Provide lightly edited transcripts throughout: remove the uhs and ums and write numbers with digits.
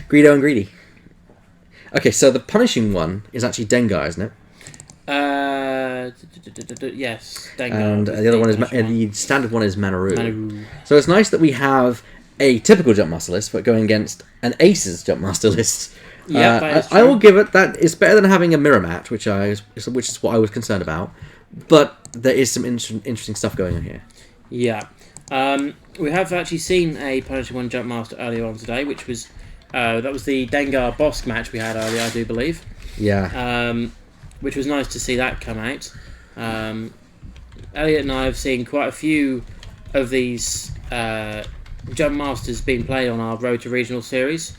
Greedo and Greedy. Okay, so the punishing one is actually Dengar, isn't it? Yes, Dengar. And the other one is the standard one is Manaru. Manaru. So it's nice that we have a typical Jumpmaster list, but going against an Aces Jumpmaster list. Yeah, that is true. I will give it that. It's better than having a mirror match, which is what I was concerned about. But there is some interesting stuff going on here. Yeah. We have actually seen a punishing one Jumpmaster earlier on today, which was that was the Dengar Bosk match we had earlier, I do believe. Yeah. Which was nice to see that come out. Elliot and I have seen quite a few of these Jump Masters being played on our Road to Regional series,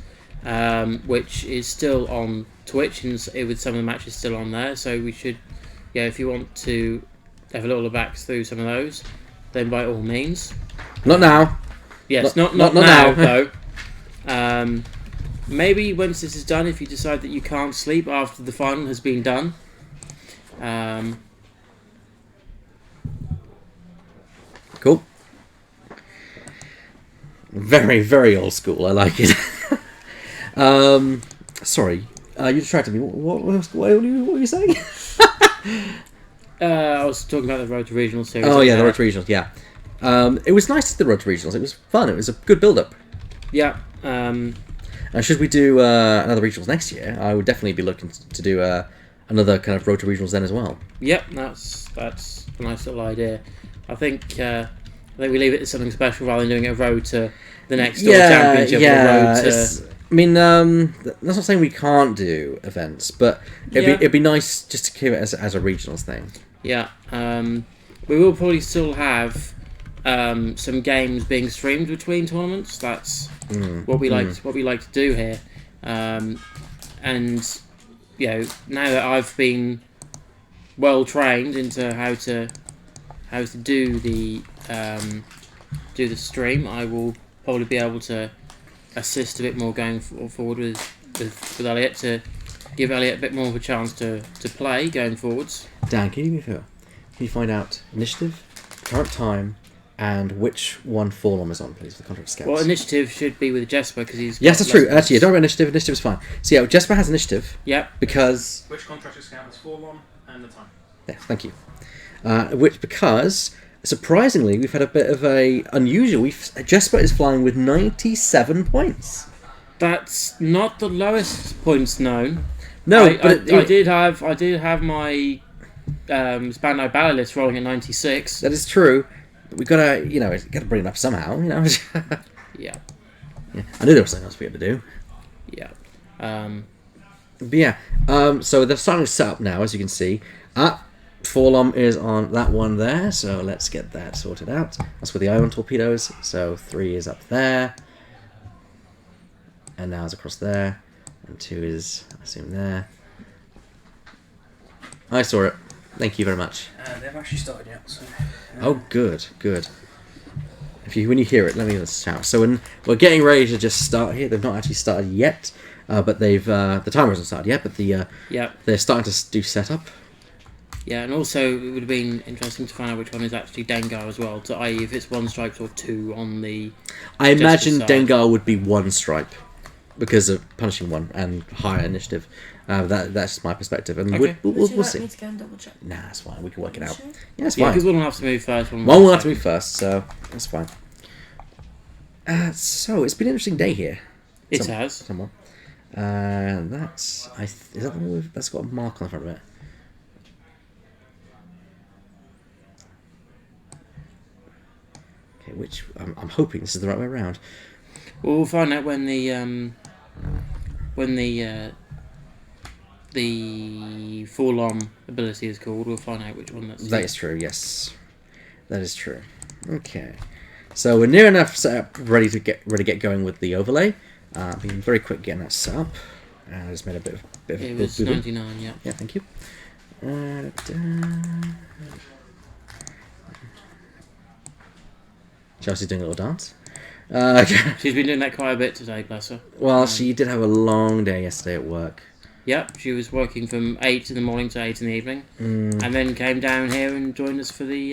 which is still on Twitch, and with some of the matches still on there. So we should, if you want to have a little back through some of those, then by all means. Not now. Yes, not now though. Maybe once this is done, if you decide that you can't sleep after the final has been done. Cool. Very, very old school. I like it. Sorry, you distracted me. What were you saying? I was talking about the Road to Regional series. Oh yeah, the Road to Regionals. Yeah, it was nice to see the Road to Regionals. It was fun. It was a good build-up. Yeah. Should we do another regionals next year? I would definitely be looking to do another kind of Road to Regionals then as well. Yep, that's a nice little idea. I think we leave it as something special rather than doing a road to the next championship. Yeah, or road to... I mean, that's not saying we can't do events, but it'd be nice just to keep it as a regionals thing. Yeah, we will probably still have some games being streamed between tournaments. That's what we like to do here. And now that I've been well trained into how to do the stream, I will probably be able to assist a bit more going forward with Elliot, to give Elliot a bit more of a chance to play going forwards. Dan, can you do me a favour? Can you find out initiative, current time, and which one Forlom is on, please, for the Contract Scouts? Well, initiative should be with Jesper, because he's... Yes, that's true. Actually, don't worry about initiative. Initiative is fine. So yeah, Jesper has initiative. Yep. Because... Which Contract Scout is Forlom and the time. Yeah, thank you. Because... surprisingly, we've had a bit of a unusual. Jesper is flying with 97 points. That's not the lowest points known. No, I did have my Spandau Ballet list rolling at 96. That is true. But we gotta bring it up somehow. Yeah. I knew there was something else we had to do. Yeah. But yeah. So they're starting to set up now, as you can see. Forlom is on that one there, so let's get that sorted out. That's with the ion torpedoes, so 3 is up there. And now it's across there. And 2 is, I assume, there. I saw it. Thank you very much. They haven't actually started yet, so... Oh, good. When you hear it, let me just shout. So we're getting ready to just start here. They've not actually started yet, but they've the timer hasn't started yet, but they're starting to do setup. Yeah, and also it would have been interesting to find out which one is actually Dengar as well, so i.e. if it's 1 stripe or 2 on the... I imagine Dengar would be 1 stripe, because of punishing 1 and higher initiative. That's just my perspective, and okay. we'll see. Me to go and double check? Nah, that's fine. We can work it out. Sure? Yeah, it's fine. because one will have to move first. One will have to move first, so that's fine. So it's been an interesting day here. It has. Somewhat. Is that the one that's got a mark on the front of it? Okay, which I'm hoping this is the right way around. Well, we'll find out when the Forlom ability is called. We'll find out which one that's... That is true, yes. That is true. Okay. So we're near enough set up, ready to get going with the overlay. Being very quick getting that set up. I just made a bit of it was 99, yeah. Yeah, thank you. Chelsea's doing a little dance. She's been doing that quite a bit today, bless her. Well, she did have a long day yesterday at work. Yep, she was working from 8 in the morning to 8 in the evening, and then came down here and joined us for the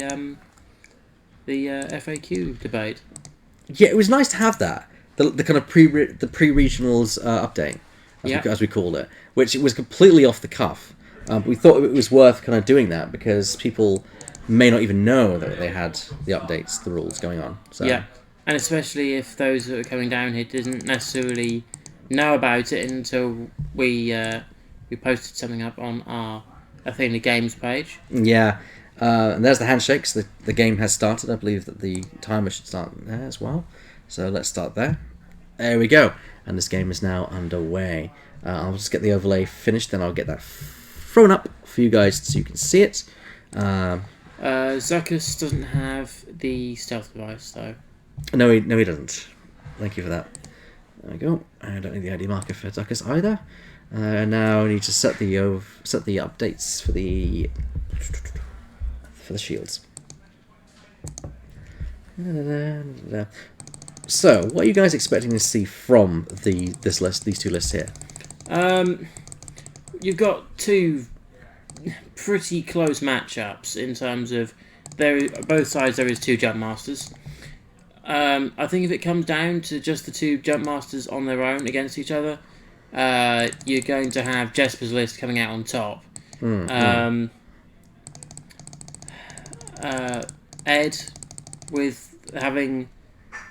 FAQ debate. Yeah, it was nice to have that. the kind of pre-regionals update, Yeah. as we call it, which was completely off the cuff. We thought it was worth kind of doing that because people may not even know that they had the updates, the rules going on. So Yeah, and especially if those that are coming down here didn't necessarily know about it until we posted something up on our Athena Games page. yeah, and there's the handshakes. The game has started. I believe that the timer should start there as well. So let's start there. There we go. And this game is now underway. I'll just get the overlay finished, then I'll get that thrown up for you guys so you can see it. Zuckus doesn't have the stealth device though. No, he doesn't. Thank you for that. There we go. I don't need the ID marker for Zuckus either. Now I need to set the updates for the shields. So, what are you guys expecting to see from these two lists here? You've got two pretty close matchups in terms of both sides. There is two jump masters. I think if it comes down to just the two jump masters on their own against each other, you're going to have Jesper's list coming out on top. Ed, with having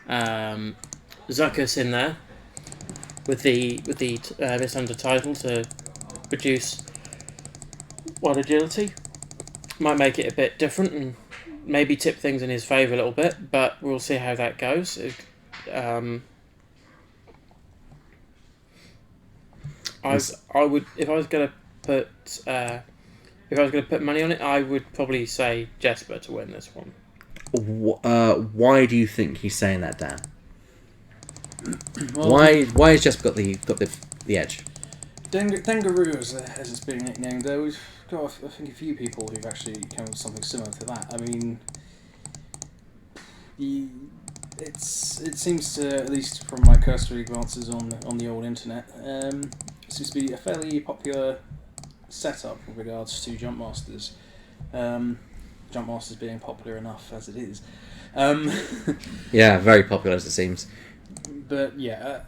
Zuckus in there, with the Miss Hunter title to produce one agility, might make it a bit different and maybe tip things in his favour a little bit, but we'll see how that goes. I would, if I was going to put money on it, I would probably say Jesper to win this one. Why do you think he's saying that, Dan? Well, Why has Jesper got the edge? Dengaroo, as it's being nicknamed, there we've got I think a few people who've actually come with something similar to that. I mean, it seems to, at least from my cursory glances on the old internet, seems to be a fairly popular setup with regards to jump masters. Jump masters being popular enough as it is. Yeah, very popular as it seems. But yeah,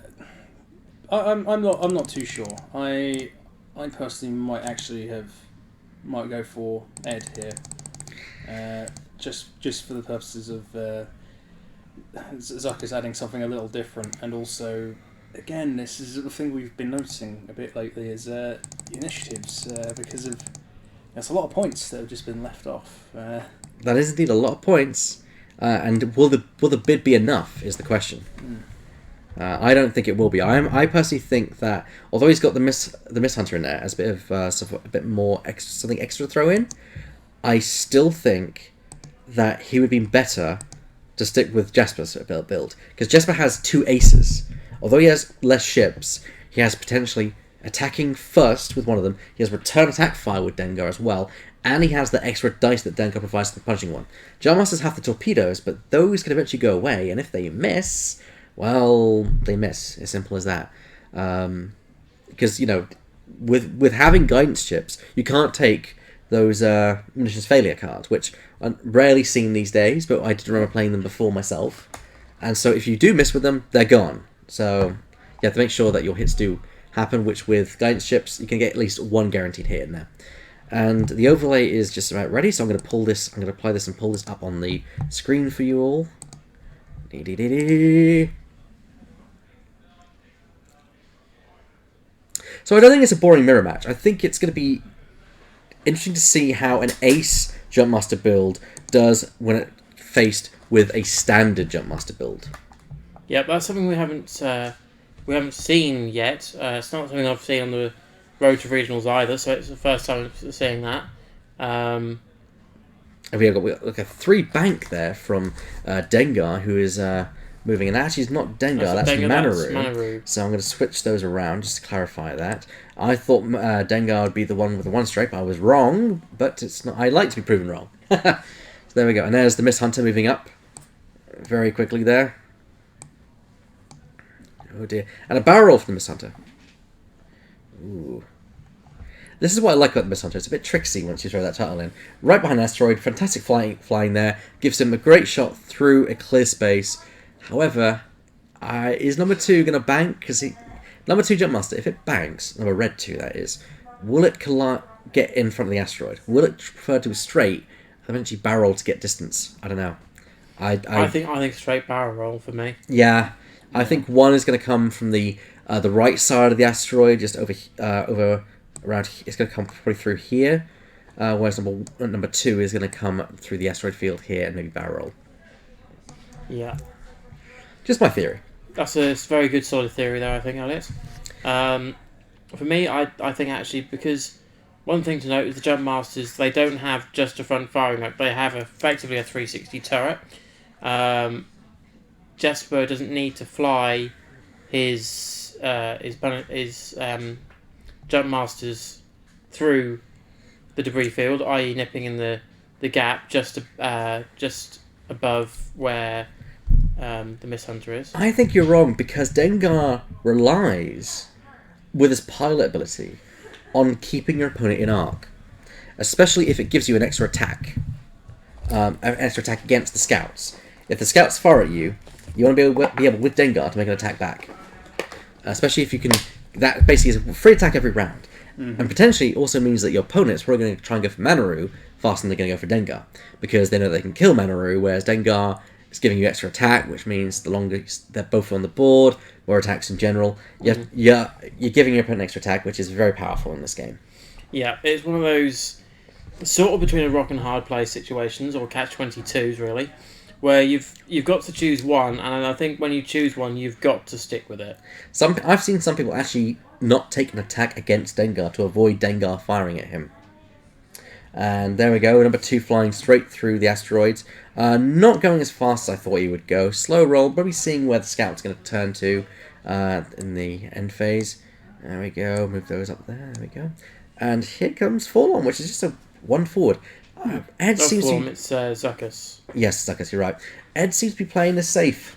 I'm not too sure. I personally might go for Ed here, just for the purposes of Zucker's adding something a little different, and also, again, this is the thing we've been noticing a bit lately is initiatives because of there's a lot of points that have just been left off. That is indeed a lot of points, and will the bid be enough? Is the question. I don't think it will be. I personally think that although he's got the Miss Hunter in there as a bit of a bit more something extra to throw in, I still think that he would be better to stick with Jesper's build because Jesper has two aces. Although he has less ships, he has potentially attacking first with one of them. He has return attack fire with Dengar as well, and he has the extra dice that Dengar provides to the punching one. Jumpmasters have the torpedoes, but those can eventually go away, and if they miss, well, they miss. As simple as that. Because with having guidance chips, you can't take those munitions failure cards, which are rarely seen these days, but I did remember playing them before myself. And so if you do miss with them, they're gone. So you have to make sure that your hits do happen, which with guidance chips, you can get at least one guaranteed hit in there. And the overlay is just about ready, so I'm going to pull this, I'm going to apply this and pull this up on the screen for you all. So I don't think it's a boring mirror match. I think it's going to be interesting to see how an ace Jumpmaster build does when it faced with a standard Jumpmaster build. Yeah, that's something we haven't seen yet. It's not something I've seen on the road to regionals either, so it's the first time seeing that. And we got like a 3 bank there from Dengar, who is moving, and actually it's not Dengar, that's Manaru. So I'm going to switch those around just to clarify that. I thought Dengar would be the one with the 1 stripe. I was wrong, but it's not. I like to be proven wrong. So there we go, and there's the Miss Hunter moving up very quickly there. Oh dear, and a barrel roll from the Miss Hunter. Ooh. This is what I like about the Miss Hunter. It's a bit tricksy once you throw that title in. Right behind Asteroid, fantastic flying there. Gives him a great shot through a clear space. However, Is number 2 going to bank? Because number 2 Jumpmaster, if it banks, number red 2 that is, will it get in front of the asteroid? Will it prefer to be straight and eventually barrel to get distance? I don't know. I think straight barrel roll for me. Yeah, I think 1 is going to come from the right side of the asteroid, just over around. It's going to come probably through here, whereas number 2 is going to come through the asteroid field here and maybe barrel roll. Yeah. Just my theory. That's a very good solid theory there, I think, Alex. For me, I think actually, because one thing to note is the Jump Masters, they don't have just a front firing hook, they have effectively a 360 turret. Jesper doesn't need to fly his Jump Masters through the debris field, i.e. nipping in the gap just above where the Mist Hunter is. I think you're wrong, because Dengar relies, with his pilot ability, on keeping your opponent in arc, especially if it gives you an extra attack, against the scouts. If the scouts fire at you, you want to be able with Dengar to make an attack back, especially if you can. That basically is a free attack every round, and potentially also means that your opponent's probably going to try and go for Manaru faster than they're going to go for Dengar, because they know they can kill Manaru, whereas Dengar is giving you extra attack, which means the longer they're both on the board, more attacks in general. You're giving your opponent extra attack, which is very powerful in this game. Yeah, it's one of those sort of between a rock and hard place situations, or catch-22s really, where you've got to choose one, and I think when you choose one, you've got to stick with it. I've seen some people actually not take an attack against Dengar to avoid Dengar firing at him. And there we go, number 2 flying straight through the asteroids. Not going as fast as I thought he would go. Slow roll, probably seeing where the scout's going to turn to in the end phase. There we go, move those up there, we go. And here comes Forlorn, which is just a 1 forward. Ed seems to... It's Zuckus. Yes, Zuckus, you're right. Ed seems to be playing this safe.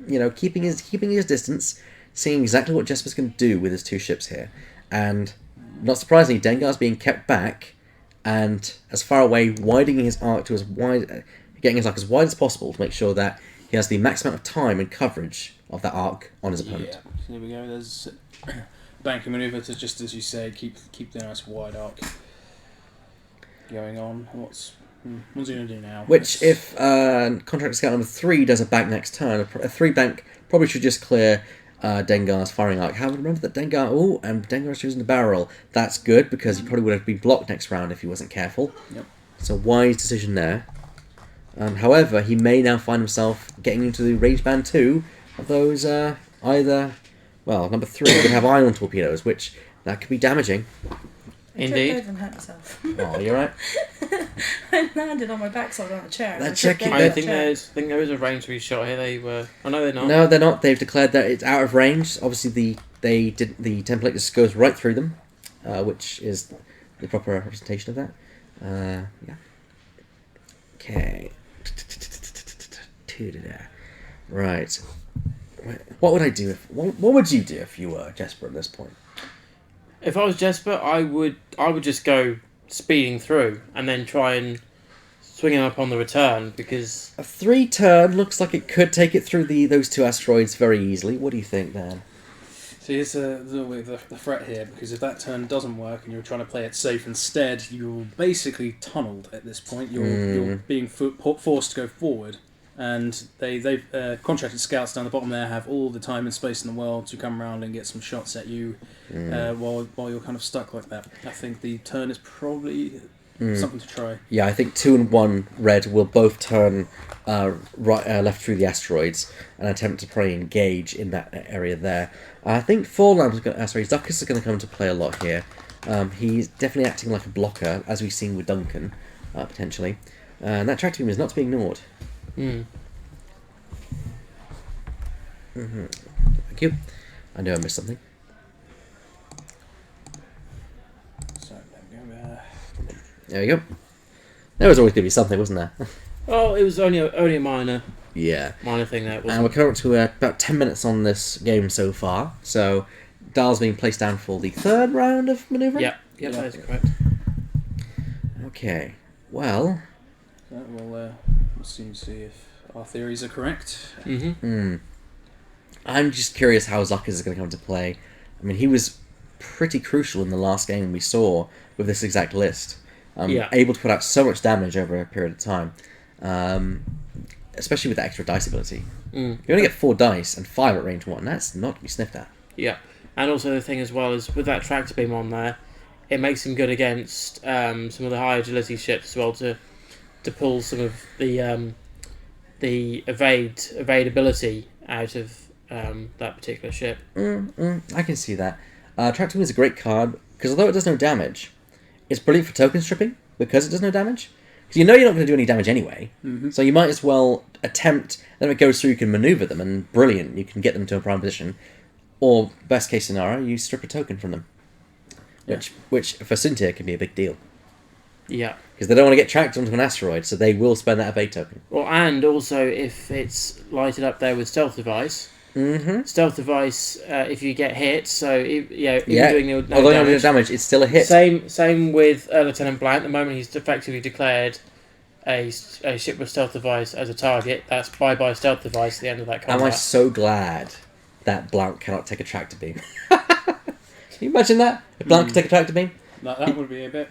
You know, keeping his distance, seeing exactly what Jesper's going to do with his 2 ships here. And, not surprisingly, Dengar's being kept back and as far away, widening his arc to getting his arc as wide as possible to make sure that he has the max amount of time and coverage of that arc on his opponent. Yeah, here we go. There's banking maneuver to, just as you say, keep the nice wide arc going on. What's he going to do now? Which, if Contract Scout number 3 does a bank next turn, a 3 bank probably should just clear Dengar's firing arc. However, remember that Dengar's choosing the barrel. That's good, because he probably would have been blocked next round if he wasn't careful. Yep. It's a wise decision there. However, he may now find himself getting into the range band 2 of those number 3 would have ion torpedoes, which that could be damaging. Indeed. I tripped over and hurt myself. Oh, you're right. I landed on my backside on a chair. They're I checking- tripped over I the think chair. there is a range to be shot here. They were. Oh no, they're not. No, they're not. They've declared that it's out of range. Obviously, the template just goes right through them, which is the proper representation of that. Yeah. Okay. Right. What would I do? What would you do if you were Jesper at this point? If I was Jesper, I would just go speeding through and then try and swing him up on the return, because A 3 turn looks like it could take it through those 2 asteroids very easily. What do you think, Dan? So here's the threat here, because if that turn doesn't work and you're trying to play it safe instead, you're basically tunnelled at this point. You're being forced to go forward, and they've contracted scouts down the bottom there have all the time and space in the world to come around and get some shots at you while you're kind of stuck like that. I think the turn is probably something to try. Yeah, I think 2 and 1 red will both turn left through the asteroids and attempt to probably engage in that area there. I think Zuckus is going to come into play a lot here. He's definitely acting like a blocker, as we've seen with Duncan, potentially. And that tractor beam is not to be ignored. Thank you. I know I missed something. So there we go. There we go. There was always going to be something, wasn't there? oh, it was only a minor Yeah. thing there. And we're coming up to about 10 minutes on this game so far. So, Dial's being placed down for the 3rd round of manoeuvring? Yep, that is correct. Okay. Well... We'll soon see if our theories are correct. Mm-hmm. I'm just curious how Zuckus is going to come into play. I mean, he was pretty crucial in the last game we saw with this exact list. Able to put out so much damage over a period of time. Especially with the extra dice ability. You only get 4 dice and 5 at range 1. That's not to be sniffed at. Yeah. And also the thing as well is with that tractor beam on there, it makes him good against some of the high agility ships as well to pull some of the evadability out of that particular ship. I can see that. Tractor Beam is a great card because although it does no damage, it's brilliant for token stripping because it does no damage. Because you know you're not going to do any damage anyway, so you might as well attempt. Then it goes through, you can maneuver them, and brilliant, you can get them to a prime position. Or best case scenario, you strip a token from them, which for Cynthia can be a big deal. Yeah. Because they don't want to get tracked onto an asteroid, so they will spend that evade token. Well, and also if it's lighted up there with stealth device. Stealth device, if you get hit, so even doing no although damage, no damage, it's still a hit. Same with Lieutenant Blank. The moment he's effectively declared a ship with stealth device as a target, that's bye stealth device at the end of that combat. Am I so glad that Blank cannot take a tractor beam? Can you imagine that? If Blank could take a tractor beam? That would be a bit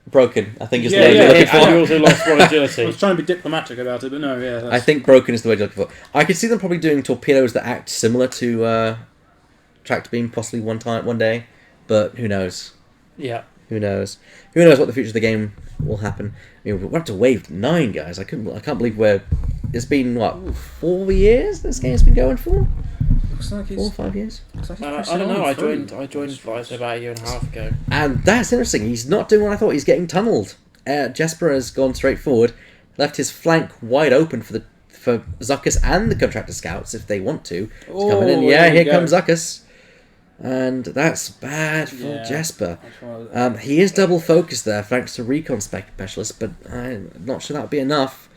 Broken, I think is the Yeah, word yeah, you're looking yeah. for. And you also lost 1 I agility. was trying to be diplomatic about it, but no, yeah. I think broken is the word you're looking for. I could see them probably doing torpedoes that act similar to tractor beam, possibly one day, but who knows? Yeah. Who knows? Who knows what the future of the game will happen? I mean, we're up to wave 9, guys. I can't believe it's been 4 years this game's been going for. Looks like 4 or 5 years. I don't know. I joined Flight about a year and a half ago. And that's interesting. He's not doing what I thought. He's getting tunneled. Jesper has gone straight forward, left his flank wide open for Zuckus and the contractor scouts if they want to come in. Yeah, here comes Zuckus. And that's bad for Jesper. He is double focused there thanks to recon specialist, but I'm not sure that would be enough.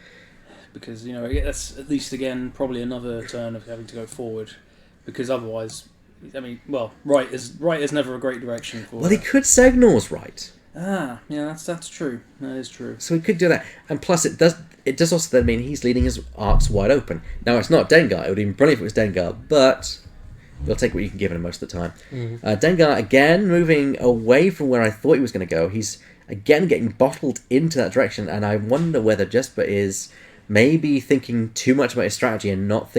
Because, that's at least, again, probably another turn of having to go forward. Because otherwise, I mean, right is never a great direction for... Well, he could signals right. Yeah, that's true. That is true. So he could do that. And plus, it does also then mean he's leading his arcs wide open. Now, it's not Dengar. It would have been brilliant if it was Dengar, but you'll take what you can give him most of the time. Dengar, again, moving away from where I thought he was going to go. He's, again, getting bottled into that direction, and I wonder whether Jesper is maybe thinking too much about his strategy and not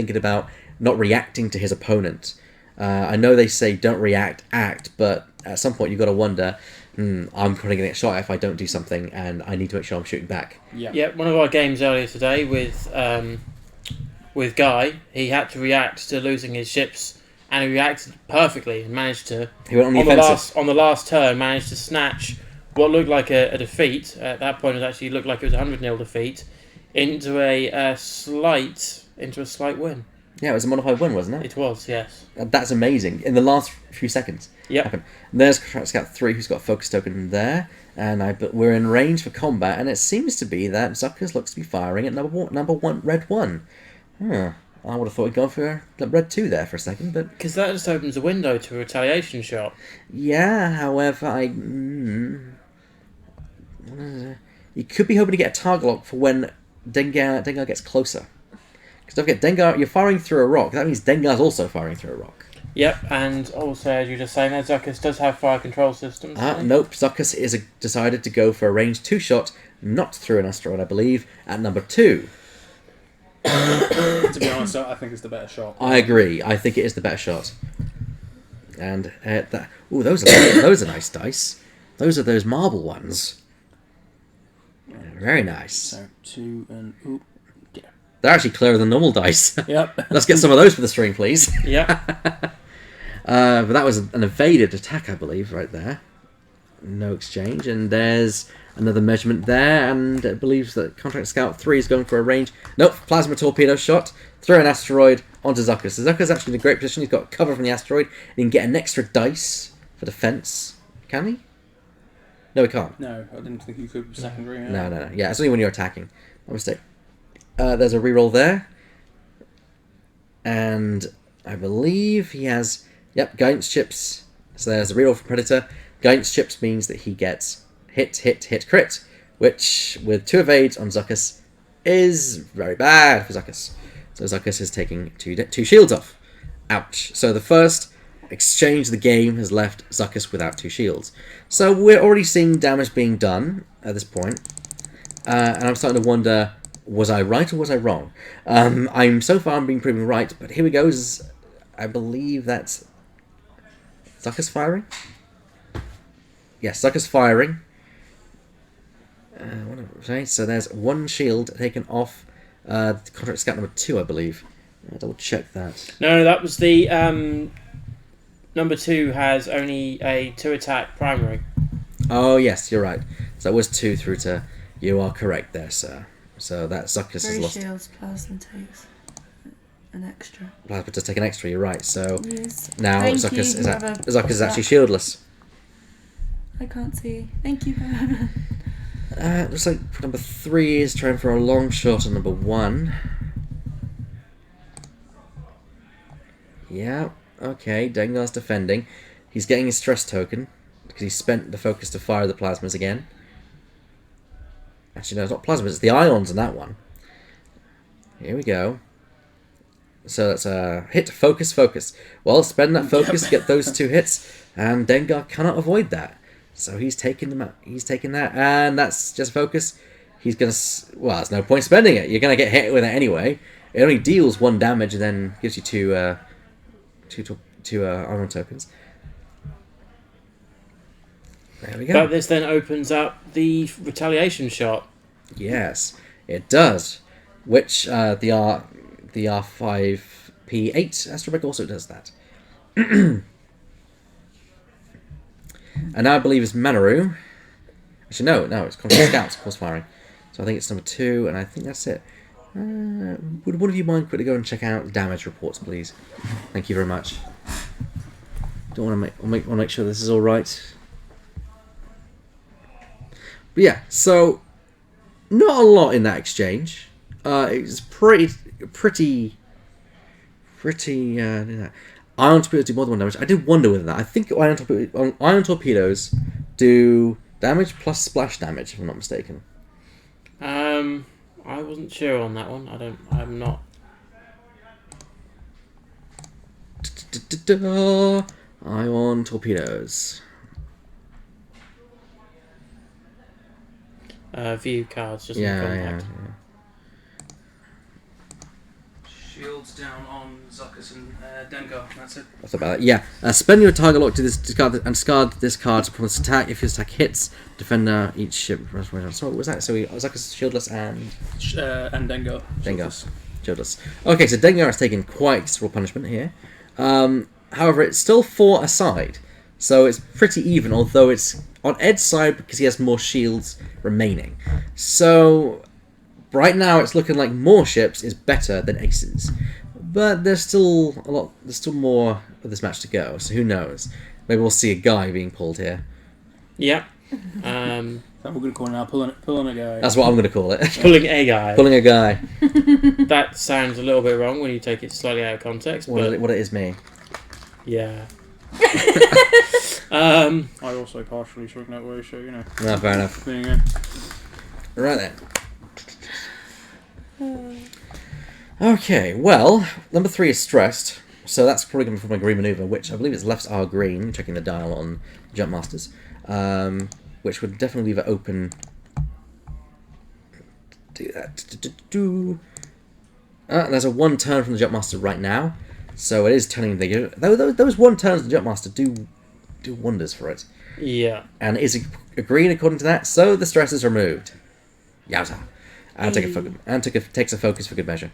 reacting to his opponent. I know they say don't react, act, but at some point you've got to wonder, I'm probably going to get shot if I don't do something, and I need to make sure I'm shooting back. Yeah, one of our games earlier today with Guy, he had to react to losing his ships, and he reacted perfectly and managed to... He went on the offensive. On the last turn, managed to snatch what looked like a defeat. At that point, it actually looked like it was a 100-0 defeat into a slight win. Yeah, it was a modified win, wasn't it? It was, yes. That's amazing. In the last few seconds. Yep. There's Contract Scout 3 who's got a focus token there, but we're in range for combat, and it seems to be that Zuckus looks to be firing at number one, red 1. I would have thought he'd gone for red 2 there for a second, but... Because that just opens a window to a retaliation shot. Yeah, however, you could be hoping to get a target lock for when Dengar gets closer. Because don't forget, Dengar, you're firing through a rock. That means Dengar's also firing through a rock. Yep, and also, as you just saying there, Zuckus does have fire control systems. Nope, Zuckus is decided to go for a range 2 shot, not through an asteroid, I believe, at number 2. To be honest, I think it's the better shot. I agree. I think it is the better shot. And those are nice dice. Those are those marble ones. Very nice. So 2 and yeah. They're actually clearer than normal dice. Yep. Let's get some of those for the string, please. Yeah. But that was an evaded attack, I believe, right there. No exchange, and there's another measurement there, and it believes that Contract Scout 3 is going for a range. Nope, plasma torpedo shot through an asteroid onto Zuckus. So Zuckus is actually in a great position. He's got cover from the asteroid, and he can get an extra dice for defense. Can he? No, he can't. No, I didn't think you could with secondary. No. Yeah, it's only when you're attacking. My mistake. There's a reroll there. And I believe he has... Yep, guidance chips. So there's a reroll for Predator. Guidance chips means that he gets hit, crit. Which, with 2 evades on Zuckus, is very bad for Zuckus. So Zuckus is taking two shields off. Ouch. So the first exchange of the game has left Zuckus without 2 shields. So we're already seeing damage being done at this point. And I'm starting to wonder, was I right or was I wrong? So far I'm being proven right, but here we go. I believe that's Zuckus firing? Yes, Zuckus firing. Okay, so there's 1 shield taken off contract scout number 2, I believe. I'll double check that. No, that was the number 2 has only a 2 attack primary. Oh yes, you're right. So that was 2 through to. You are correct there, sir. So that Zuckus has 3 lost. shields, Plasma takes an extra. Plasma does take an extra. You're right. So Yes. now Thank Zuckus you, is whoever Zuckus is put actually that. shieldless. I can't see. Thank you. Looks like number 3 is trying for a long shot on number 1. Yeah. Okay. Dengar's defending. He's getting his stress token because he spent the focus to fire the plasmas again. Actually, no, it's not plasmas. It's the ions in that one. Here we go. So that's a hit, focus. Well, spend that focus, get those 2 hits, and Dengar cannot avoid that. So he's taking them out. He's taking that, and that's just focus. He's gonna. Well, there's no point spending it. You're gonna get hit with it anyway. It only deals 1 damage and then gives you 2 ion tokens. There we go. But this then opens up the retaliation shot. Yes, it does. Which the R5P8 Astrobek also does that. And now I believe it's Manaru. Actually, no, it's Contract Scouts, course firing. So I think it's number 2, and I think that's it. Would one of you mind quickly go and check out damage reports, please? Thank you very much. Don't want to make sure this is all right. But yeah, so not a lot in that exchange. It's pretty. Ion torpedoes do more than 1 damage. I did wonder with that. I think ion torpedoes do damage plus splash damage, if I'm not mistaken. I wasn't sure on that one. I'm not. Ion torpedoes. View cards just in Yeah. contact. Shields down on Zuckus and Dengar. That's it. That's about it. Yeah. Spend your target lock to discard this card upon this attack. If this attack hits, defender each ship. So what was that? So Zuckus shieldless and Dengar. Dengar. Shieldless. Okay, so Dengar has taken quite considerable punishment here. However, it's still 4 aside, so it's pretty even. Although it's on Ed's side because he has more shields remaining. So right now, it's looking like more ships is better than aces, but there's still a lot. There's still more of this match to go. So who knows? Maybe we'll see a guy being pulled here. Yep. That we're going to call now pulling a guy. That's what I'm going to call it. Pulling a guy. Pulling a guy. That sounds a little bit wrong when you take it slightly out of context. What but it is me. yeah. I also partially shrunk that way, so you know. No, fair enough. There you go. Right then. Okay, well, number 3 is stressed, so that's probably going to be from a green maneuver, which I believe is left R green, checking the dial on Jump Masters, which would definitely leave it open. Do that. There's a 1 turn from the Jump Master right now, so it is turning the. Those 1 turns of the Jump Master do wonders for it. Yeah. And is a green according to that, so the stress is removed. Yowza. And takes a focus for good measure.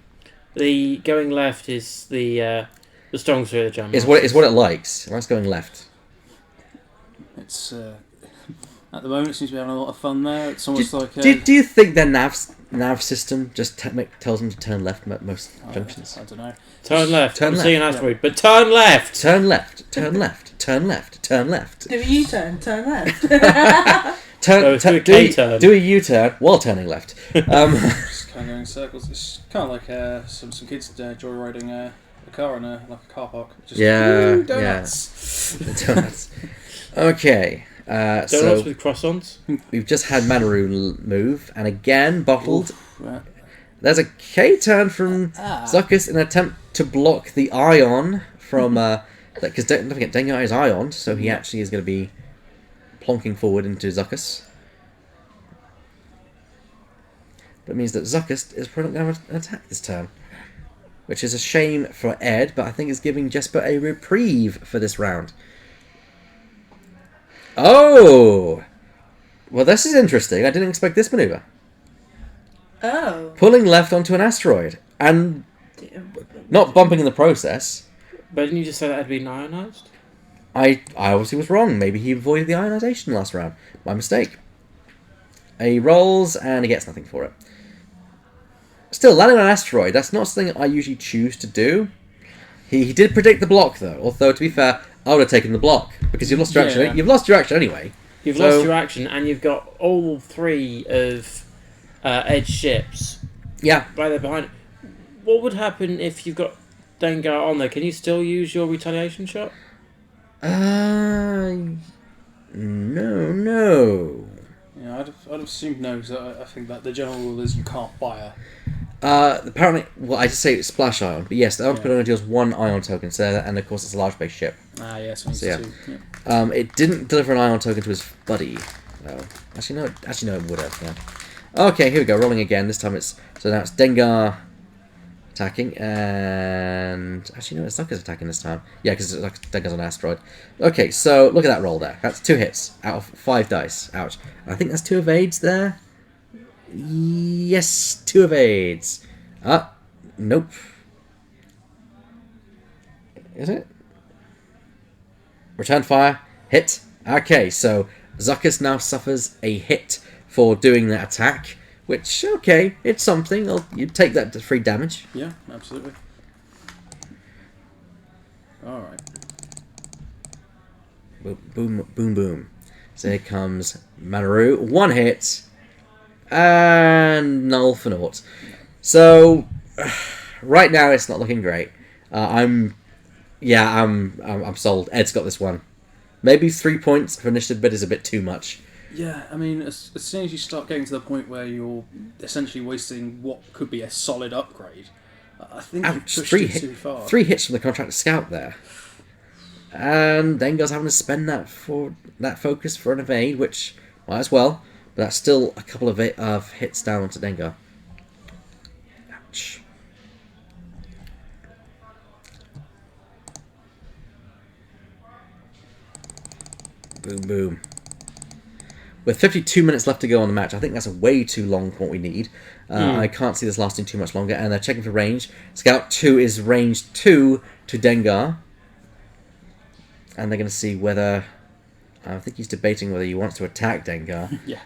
The going left is the strong suit of the jump. Is what it likes. It likes going left. It's at the moment it seems to be having a lot of fun there. It's almost like Do you think their nav system just tells them to turn left at most junctions? I don't know. Turn left. Turn I'm left, seeing an asteroid, but turn left. Turn left. Turn left. Turn left. Turn left. Do a U-turn, turn left. Do a U-turn while turning left. Just kind of going in circles. It's kind of like some kids joyriding a car in a car park. Just, Yeah, woo, donuts. Donuts. Okay. Donuts So with croissants. we've just had Manaru move, and again bottled. Right. There's a K turn from Zuckus in an attempt to block the ion from because don't forget Dengar is Ion, so he actually is going to be plonking forward into Zuckus. But it means that Zuckus is probably not going to attack this turn, which is a shame for Ed, but I think it's giving Jesper a reprieve for this round. Oh! Well, this is interesting. I didn't expect this maneuver. Oh. Pulling left onto an asteroid, and not bumping in the process. But didn't you just say that had been ionized? I obviously was wrong. Maybe he avoided the ionization last round. My mistake. He rolls, and he gets nothing for it. Still, landing on an asteroid, that's not something I usually choose to do. He did predict the block, though. Although, to be fair, I would have taken the block. Because you've lost your action. Yeah. You've lost your action anyway. You've So- lost your action, and you've got all three of Ed's ships Yeah. right there behind it. What would happen if you've got Dengar on there? Can you still use your retaliation shot? No. Yeah, I'd have assumed no, because I think that the general rule is you can't fire. Apparently, well, I just say splash ion, but yes, the ion torpedo only deals one ion token, so and of course it's a large base ship. Ah, yes, yeah, so So, two. Yeah. It didn't deliver an ion token to his buddy. Oh, actually no, it would have. Yeah. Okay, here we go. Rolling again. This time it's now it's Dengar attacking, and actually no, it's Zucker's attacking this time. Yeah, because Dengar's on an asteroid. Okay, so look at that roll there. That's 2 hits out of 5 dice. Ouch. I think that's 2 evades there. Yes, 2 evades. Nope. Is it? Return fire. Hit. Okay, so Zuckus now suffers a hit for doing that attack, which, okay, it's something. You take that to 3 damage. Yeah, absolutely. Alright. Boom, boom, boom, boom. So here comes Manaru. 1 hit. And null for naught. So, right now it's not looking great. I'm sold. Ed's got this one. Maybe 3 points for initiative, but is a bit too much. Yeah, I mean, as soon as you start getting to the point where you're essentially wasting what could be a solid upgrade, I think you've Ouch, pushed 3 it hit, too far. 3 hits from the contractor scout there. And Dengar's having to spend that focus for an evade, which might as well. But that's still a couple of hits down onto Dengar. Ouch. Boom, boom. With 52 minutes left to go on the match, I think that's way too long for what we need. I can't see this lasting too much longer, and they're checking for range. Scout 2 is range 2 to Dengar. And they're going to see whether... I think he's debating whether he wants to attack Dengar. Yeah.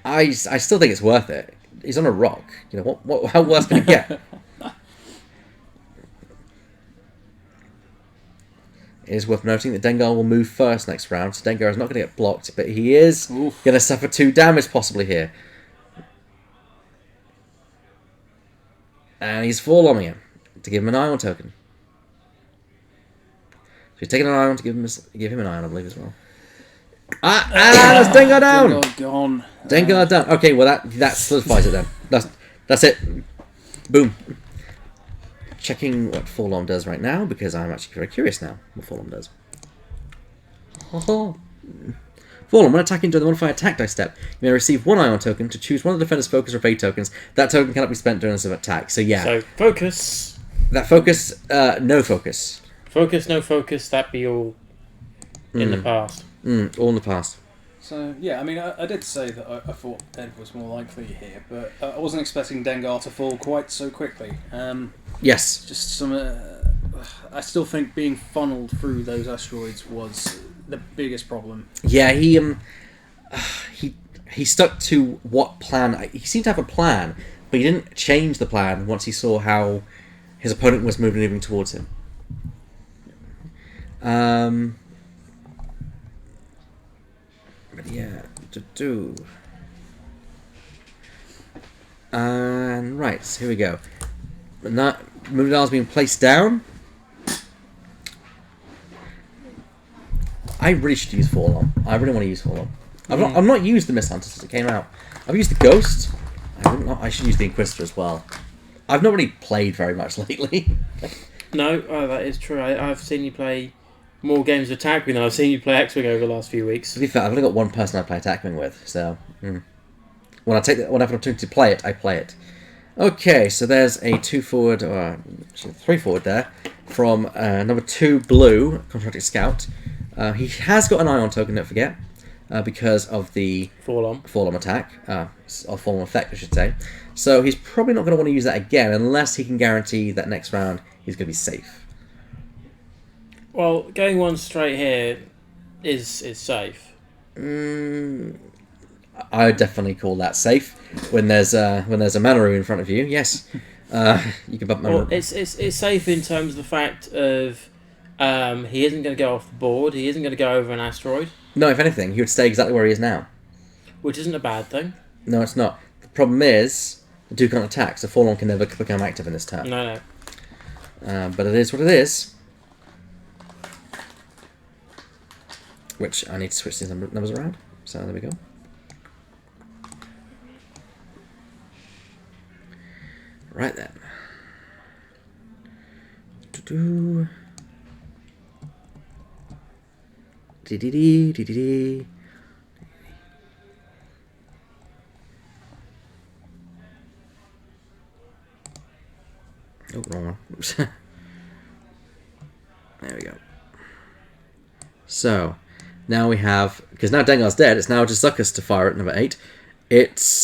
I still think it's worth it. He's on a rock. You know, how worse can it get? It is worth noting that Dengar will move first next round, so Dengar is not going to get blocked, but he is going to suffer 2 damage possibly here. And he's forearming him to give him an ion token. So he's taking an ion to give him an ion, I believe, as well. That's Dengar down! Dengar gone. Dengar down. Okay, well that solidifies it then. That's it. Boom. Checking what Forlorn does right now, because I'm actually very curious now what Forlorn does. Forlorn, when attacking during the modified attack dice step, you may receive 1 ion token to choose one of the defender's focus or fade tokens. That token cannot be spent during this attack. So yeah. So focus. That focus, no focus. Focus, no focus, that be all in the past. All in the past. So, yeah, I mean, I did say that I thought Ed was more likely here, but I wasn't expecting Dengar to fall quite so quickly. Yes. Just some... I still think being funneled through those asteroids was the biggest problem. Yeah, he stuck to what plan... He seemed to have a plan, but he didn't change the plan once he saw how his opponent was moving towards him. But yeah, And right, so here we go. Moving dial's being placed down. I really should use Forlorn. I really want to use Forlorn. I've not used the Mist Hunter since it came out. I've used the Ghost. I should use the Inquisitor as well. I've not really played very much lately. No, that is true. I've seen you play more games of Attack Wing than I've seen you play X-Wing over the last few weeks. To be fair, I've only got one person I play Attack Wing with, so when I have an opportunity to play it, I play it. Okay, so there's a 2 forward, or 3 forward there from number 2 blue contracted scout. He has got an ion token, don't forget, because of the fall on attack, or fall on effect, I should say. So he's probably not going to want to use that again unless he can guarantee that next round he's going to be safe. Well, going one straight here is safe. I would definitely call that safe when there's a Manaroo in front of you. Yes, you can bump Manaroo. Well, it's safe in terms of the fact of he isn't going to go off the board. He isn't going to go over an asteroid. No, if anything, he would stay exactly where he is now. Which isn't a bad thing. No, it's not. The problem is the 2 can't attack, so Forlorn can never become active in this turn. No. But it is what it is. Which I need to switch these numbers around. So there we go. Right then. Dee dee dee dee dee. Oh, wrong one. There we go. So, now we have... Because now Dengar's dead, it's now just Zuckus to fire at number 8. It's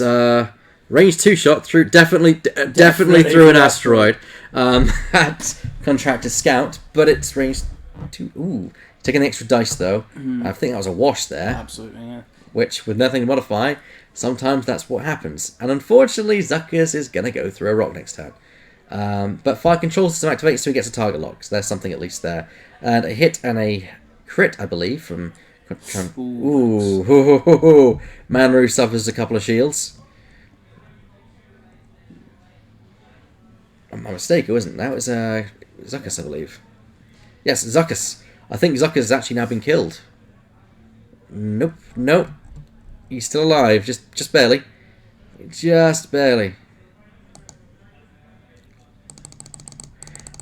range 2 shot through... Definitely through an asteroid. At Contractor Scout, but it's range 2... Ooh. Taking the extra dice, though. I think that was a wash there. Absolutely, yeah. Which, with nothing to modify, sometimes that's what happens. And unfortunately, Zuckus is going to go through a rock next turn. But fire control system activates, so he gets a target lock. So there's something at least there. And a hit and a crit, I believe, from... Ooh. Manru suffers a couple of shields. My mistake, it wasn't. That was Zuckus, I believe. Yes, Zuckus. I think Zuckus has actually now been killed. Nope. He's still alive, just barely. Just barely.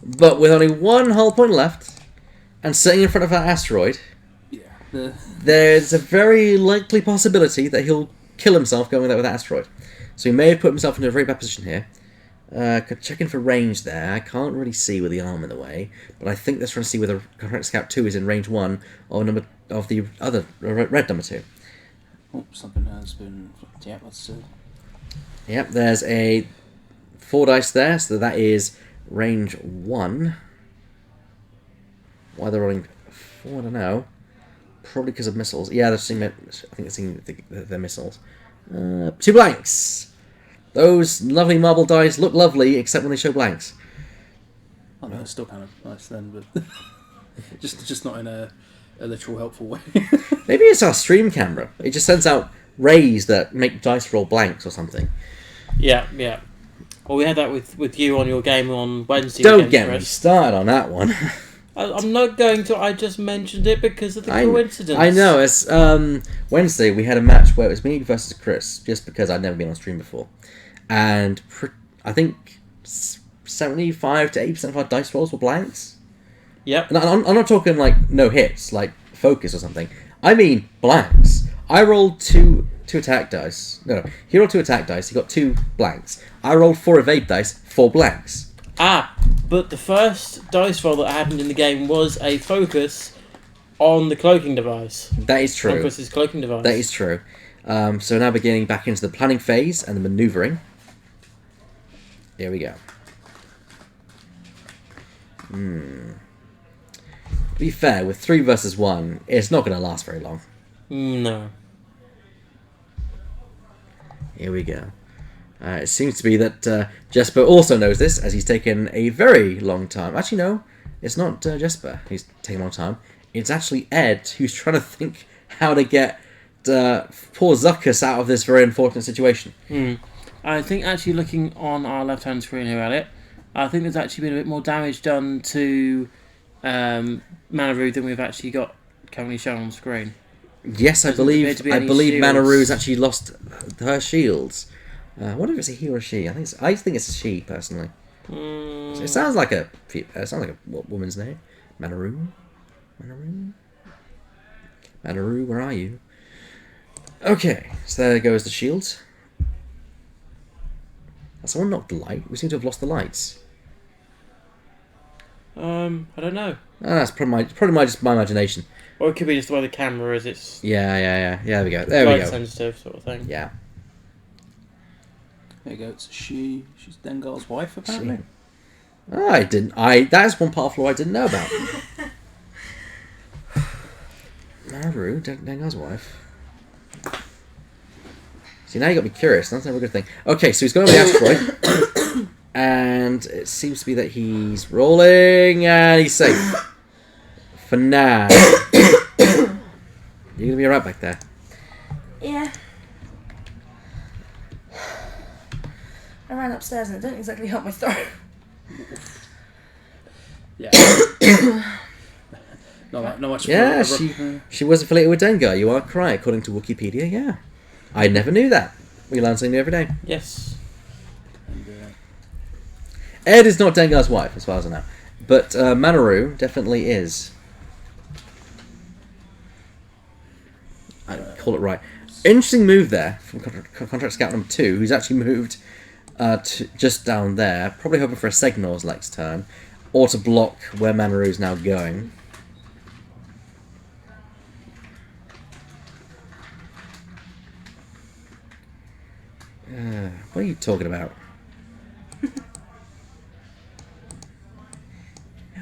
But with only 1 hull point left, and sitting in front of that asteroid, there's a very likely possibility that he'll kill himself going there with that asteroid. So he may have put himself into a very bad position here. Checking for range there. I can't really see with the arm in the way, but I think they're trying to see whether Contract Scout 2 is in range 1 of the other red number 2. Oh, something has been... Yeah, let's... Yep, there's a 4 dice there, so that is range 1. Why they're rolling 4, I don't know. Probably because of missiles. Yeah, I think they're seeing the missiles. 2 blanks! Those lovely marble dice look lovely, except when they show blanks. Oh no, it's still kind of nice then, but just not in a literal helpful way. Maybe it's our stream camera. It just sends out rays that make dice roll blanks or something. Yeah. Well, we had that with you on your game on Wednesday. Don't get me started on that one. I'm not going to. I just mentioned it because of the coincidence. I know. It's Wednesday. We had a match where it was me versus Chris, just because I'd never been on stream before, and I think 75 to 80% of our dice rolls were blanks. Yep. And I'm not talking like no hits, like focus or something. I mean blanks. I rolled two attack dice. No, he rolled 2 attack dice. He got 2 blanks. I rolled 4 evade dice, 4 blanks. But the first dice roll that happened in the game was a focus on the cloaking device. That is true. On Chris's cloaking device. That is true. So now beginning back into the planning phase and the manoeuvring. Here we go. To be fair, with 3 versus 1, it's not going to last very long. No. Here we go. It seems to be that Jesper also knows this, as he's taken a very long time. Actually, no, it's not Jesper who's taking a long time. It's actually Ed who's trying to think how to get poor Zuckus out of this very unfortunate situation. I think actually looking on our left-hand screen here, Elliot, I think there's actually been a bit more damage done to Manaroo than we've actually got currently shown on screen. Yes, I believe Manaroo's actually lost her shields. I wonder if it's a he or a she. I think it's a she, personally. It sounds like a woman's name. Manaru? Manaru, where are you? Okay, so there goes the shield. Has someone knocked the light? We seem to have lost the lights. I don't know. Oh, that's probably just my imagination. Or it could be just the way the camera is. It's Yeah. There we go. There we light go. sensitive sort of thing. Yeah. There you go. It's she's Dengar's wife, apparently. I didn't. That is one part of lore I didn't know about. Maru, Dengar's wife. See, now you got me curious. That's never a good thing. Okay, so he's going over the asteroid, and it seems to be that he's rolling, and he's safe for now. You're gonna be alright back there. Yeah. I ran upstairs and it didn't exactly help my throat. Yeah. not much. Yeah, she was affiliated with Dengar. You are correct, according to Wikipedia. Yeah, I never knew that. We learn something new every day. Yes. And, Ed is not Dengar's wife, as far as I know, but Manaru definitely is. I call it right. Interesting move there from Contract Scout number 2, who's actually moved to just down there, probably hoping for a signals next turn, or to block where Manaru's now going. What are you talking about?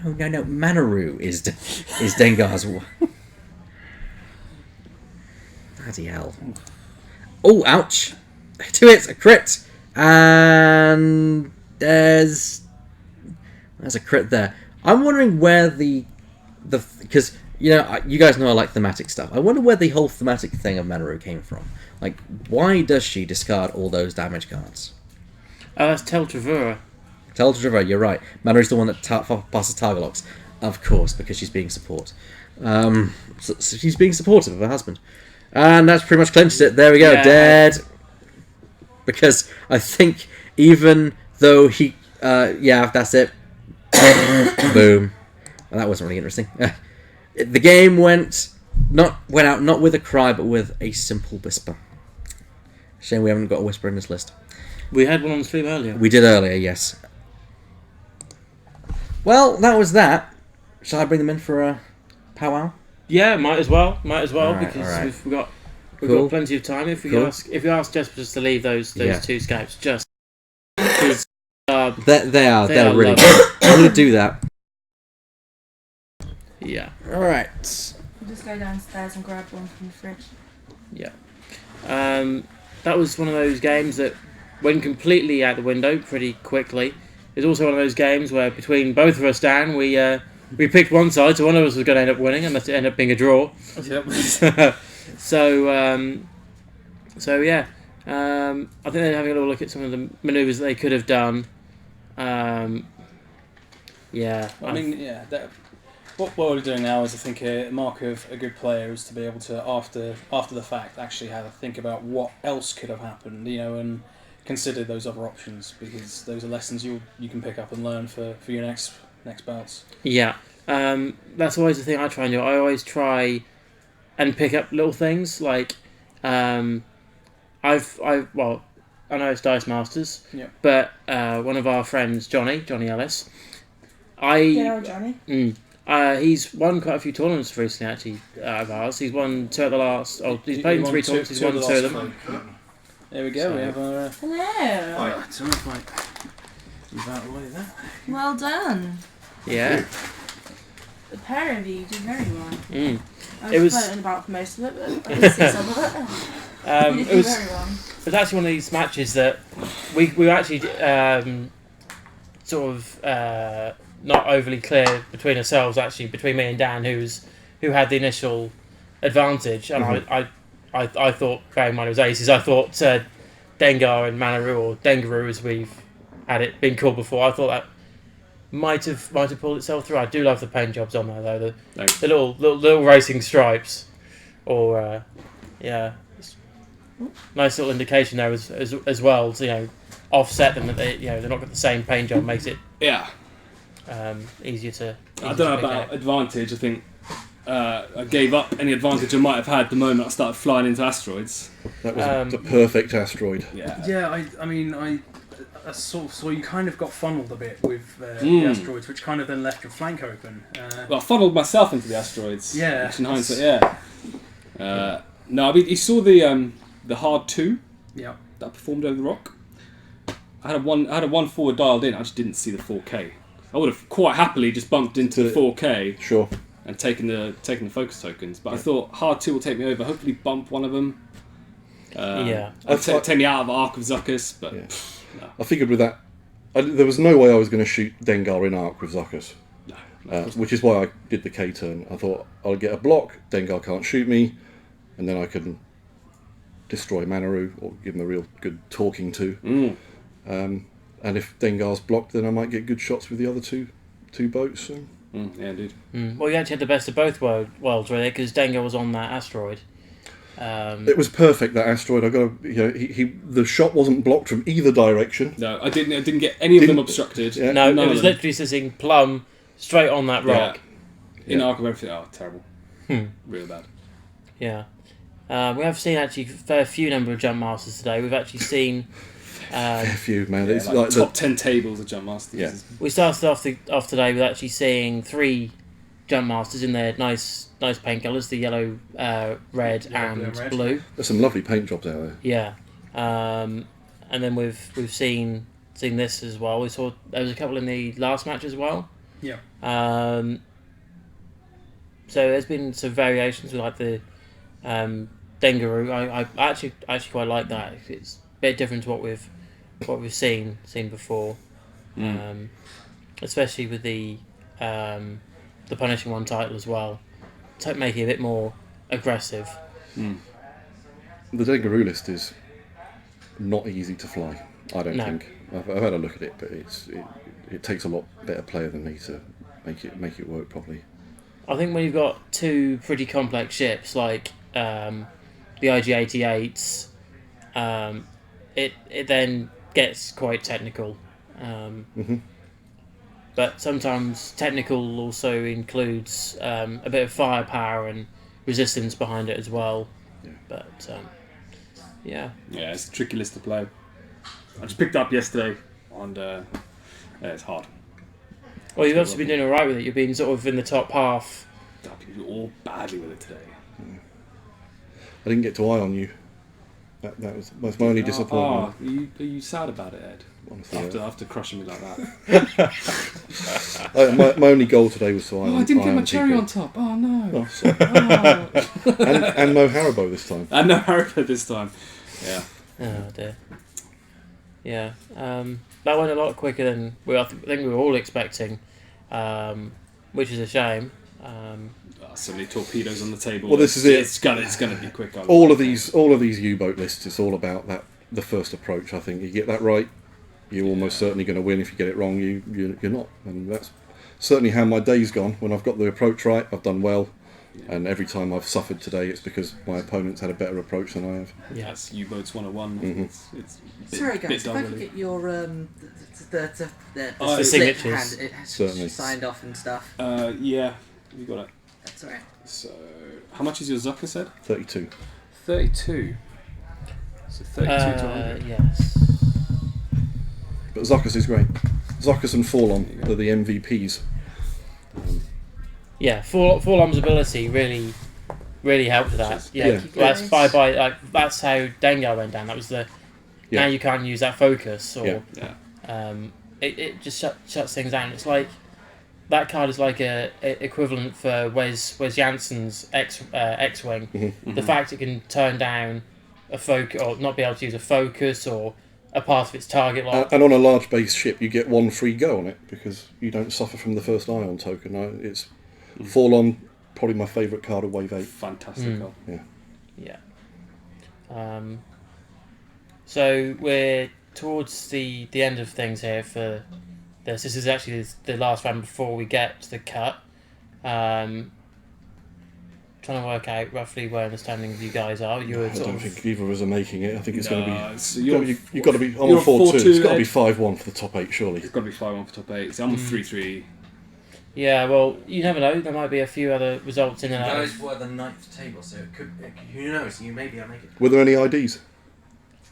No. Manaru is Dengar's wife. Bloody hell. Oh, ouch. 2 hits, a crit. And there's a crit there. I'm wondering where because, you guys know I like thematic stuff. I wonder where the whole thematic thing of Manaru came from. Like, why does she discard all those damage cards? Oh, that's Tel Travura. Tel Travura, you're right. Manaru's the one that passes target locks. Of course, because she's being support. So she's being supportive of her husband. And that's pretty much clinched it. There we go, dead. Because I think even though he... that's it. Boom. Well, that wasn't really interesting. The game went out not with a cry, but with a simple whisper. Shame we haven't got a whisper in this list. We had one on stream earlier. We did earlier, yes. Well, that was that. Shall I bring them in for a powwow? Yeah, might as well, Alright, because alright. we've got Cool. plenty of time. If you Cool. ask Jesper just to leave those Yeah. 2 scapes, just because They're are really lovely. good. I'm going to do that. yeah. Alright. I'll just go downstairs and grab one from the fridge. That was one of those games that went completely out the window pretty quickly. It's also one of those games where between both of us, Dan, we picked one side, so one of us was going to end up winning, and it ended up being a draw. Yep. So yeah, I think they're having a little look at some of the manoeuvres that they could have done. What we're doing now is, I think, a mark of a good player is to be able to, after the fact, actually have a think about what else could have happened, and consider those other options, because those are lessons you can pick up and learn for your next bouts. Yeah, that's always the thing I try and do. I always try and pick up little things like, I know it's Dice Masters, but one of our friends, Johnny Ellis, Johnny. He's won quite a few tournaments recently, actually, of ours. He's won 2 at the last. He's played in 3 tournaments. He's won 2 of them. There we go. We have our. Hello. Move out of the way there. Well done. Yeah. The pair of you did very well. I It was was- floating about for most of it, but I did see some of it. You did do very well. It was actually one of these matches that we were actually sort of not overly clear between ourselves. Actually, between me and Dan, who had the initial advantage, and I thought, bearing in mind it was aces, I thought Dengar and Manaru, or Dengaru as we've had it been called before, I thought that might have pulled itself through. I do love the paint jobs on there though, the little racing stripes, or nice little indication there as well to offset them that they're not got the same paint job, makes it Yeah. easier to. I don't know about advantage. I think I gave up any advantage I might have had the moment I started flying into asteroids. That was the perfect asteroid. Yeah. Yeah, I mean, I saw you kind of got funneled a bit with the asteroids, which kind of then left your flank open. Well, I funneled myself into the asteroids. Yeah. Which in hindsight, yeah. No, I mean, you saw the hard 2 Yeah. that I performed over the rock. I had a one forward dialed in. I just didn't see the 4K. I would have quite happily just bumped into the 4K. Sure. And taken the focus tokens, but I thought hard 2 will take me over. Hopefully, bump one of them. Take me out of Arc of Zuckuss, but no. I figured with that, there was no way I was going to shoot Dengar in Arc with Zuckuss. No, which is why I did the K turn. I thought I'll get a block, Dengar can't shoot me, and then I can destroy Manaru or give him a real good talking to. And if Dengar's blocked, then I might get good shots with the other two boats. So. Yeah, indeed. Well, you actually had the best of both worlds, really, because Dengar was on that asteroid. It was perfect, that asteroid. I got the shot wasn't blocked from either direction. No, I didn't get any of them obstructed. Yeah. No, it was literally sitting plumb straight on that rock. Yeah. In Arc of everything. Oh, terrible. Really bad. Yeah. We have seen actually a fair few number of jump masters today. We've actually seen. A few, man. Yeah, It's like top 10 tables of jump masters. Yeah. We started off today with actually seeing 3 jump masters in their nice paint colours: the yellow, red, and red. blue. There's some lovely paint jobs out there. Yeah. And then we've seen this as well. We saw there was a couple in the last match as well. Yeah. So there's been some variations with like the Dengaroo. I actually quite like that. It's a bit different to what we've seen before. Especially with the Punishing One title as well. To make it a bit more aggressive. The Dengaroo list is not easy to fly. I don't think. I've had a look at it, but it takes a lot better player than me to make it work properly. I think when you've got 2 pretty complex ships like the IG-88s, it then gets quite technical. But sometimes technical also includes a bit of firepower and resistance behind it as well. Yeah. But yeah, it's a tricky list to play. I just picked it up yesterday, and it's hard. well, you've obviously been doing all right with it. You've been sort of in the top half. People all badly with it today. I didn't get to eye on you. That's my only disappointment. Are you sad about it, Ed? Honestly, After crushing me like that. my only goal today was to eye on. I didn't eye get my on cherry people. on top. Oh no. Oh, sorry. Oh. and Mo Haribo this time. And no Harriet this time. Yeah. Oh dear. Yeah, that went a lot quicker than I think we were all expecting, which is a shame. So many torpedoes on the table. Well, this is it. It's gonna be quick. All of these U-boat lists, it's all about the first approach. I think you get that right, you're almost certainly going to win. If you get it wrong, you're not. And that's certainly how my day's gone. When I've got the approach right, I've done well. And every time I've suffered today, it's because my opponent's had a better approach than I have. Yeah, it's U-boats 101. Mm-hmm. It's Sorry guys, if I could get your the signatures. hand, it has Certainly. signed off and stuff. Yeah, you got it. That's alright. So, how much is your Zucker said? 32. 32. So 32 to 100. Yes. But Zuckuss is great. Zuckuss and Forlom are the MVPs. Yeah, Forlom's ability really helped with that. Yeah, Thank you, that's guys. that's how Dengar went down. That was the now you can't use that focus or it just shuts things down. It's like that card is like a equivalent for Wes Janssen's X-wing. Mm-hmm. The fact it can turn down a focus or not be able to use a focus or a part of its target lock. And on a large base ship, you get one free go on it because you don't suffer from the first ion token. It's Forlom, probably my favourite card of Wave 8. Fantastic card. Yeah. So we're towards the end of things here for this. This is actually the last round before we get to the cut. trying to work out roughly where the standings you guys are. You were I sort don't of think either of us are making it. I think it's going to be. So You've got to be. I'm you're on 4-2. 4-2, It's got to be Ed. 5-1 for the top 8, surely. It's got to be 5-1 for top 8. So I'm on 3-3. yeah. Well, you never know. There might be a few other results in and out. Those were the 9th table, so who knows? You maybe I'll make it. Were there any IDs?